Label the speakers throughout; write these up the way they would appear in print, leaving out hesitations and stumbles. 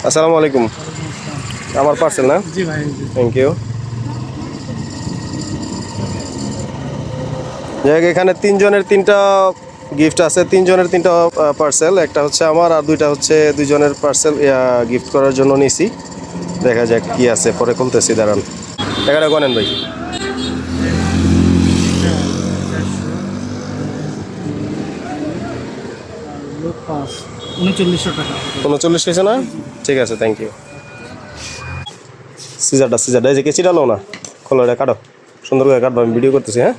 Speaker 1: আসসালামু আলাইকুম। আমার পার্সেল না?
Speaker 2: জি ভাই, জি।
Speaker 1: Thank you. যাই এখানে তিনজনের তিনটা গিফট আছে, তিনজনের তিনটা পার্সেল। একটা হচ্ছে আমার আর দুইটা হচ্ছে দুইজনের পার্সেল গিফট করার জন্য নিছি। দেখা যাক কি আছে, পরে খুলতেছি, দাঁড়ান। টাকাটা গনেন ভাই।
Speaker 2: এটা 3900 টাকা।
Speaker 1: 39 হয়েছে না? ঠিক আছে, থ্যাংক ইউ। সিজারটা এই যে কেচিটা লো না, খোলো, এটা কাটো, সুন্দর করে কাটবো, আমি ভিডিও করতেছি। হ্যাঁ,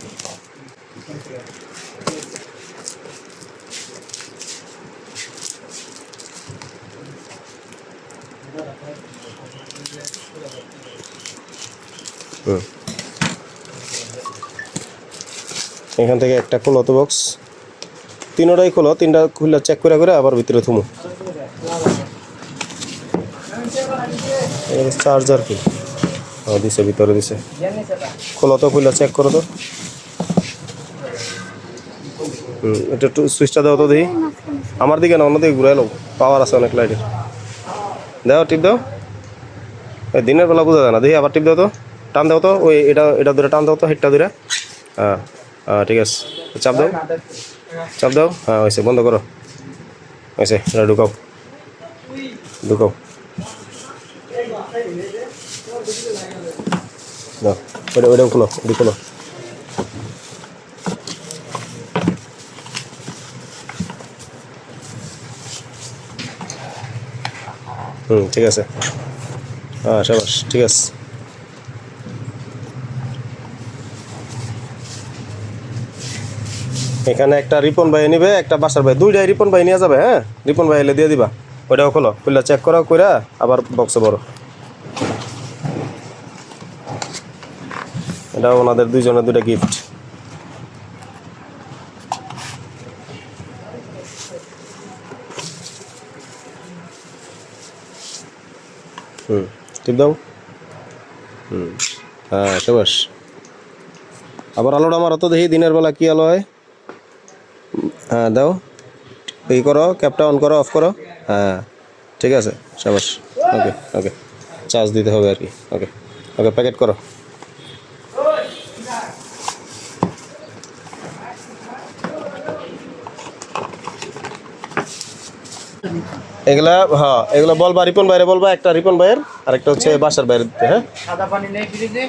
Speaker 1: এখান থেকে একটা খোলো তো বক্স, তিনটাই খোলো, তিনটা খুলে চেক করে করে আবার ভিতরে থুমো। চার্জার কি দিছে, ভিতরে দিছে, খোলো তো, খুলে চেক করো তো। এটা একটু সুইচটা দাও তো দেখি, আমার দিকে না অন্যদিকে ঘুরে এলো, পাওয়ার আছে অনেক লাইটের। দাও, টিপ দাও, দিনের বেলা বোঝা যায় না, দেখি আবার টিপ দাও তো, টান দাও তো, ওই এটা এটা ধরে টান দাও তো, হেডটা ধরে। হ্যাঁ হ্যাঁ, ঠিক আছে, চাপ দাও, চাপ দাও, হ্যাঁ হয়েছে, বন্ধ করো, হয়েছে, এটা ঢুকাও, ঢুকাও, দাও, ওইটাও খোলো, এটি খোলো। ঠিক আছে, হ্যাঁ সাবাস, ঠিক আছে। এখানে একটা রিপন ভাই নিবে, একটা বাসার ভাই, দুইটাই রিপন ভাই নিয়ে যাবে। হ্যাঁ, রিপন ভাই এলে দিয়ে দিবা। ওইটাও খোলো, খুললে চেক করো, কইরা আবার বক্সে বড়। এটা ওনাদের দুইজনের দুইটা গিফট। টিপ দাও। হ্যাঁ সাবাস। আবার আলোটা মারো তো দেখি, দিনের বেলা কি আলো হয়। হ্যাঁ দাও, এই করো, ক্যাপটা অন করো, অফ করো। হ্যাঁ ঠিক আছে, সাবাস। ওকে ওকে, চার্জ দিতে হবে আর কি। ওকে ওকে, প্যাকেট করো। এগুলা, হ্যাঁ এগুলা বলবা রিপন বাইরে, বলবা একটা রিপন ভাইয়ের আর একটা হচ্ছে বাসার বাইরে দিতে। হ্যাঁ,
Speaker 2: সাদা পানি নেই ফ্রিজে।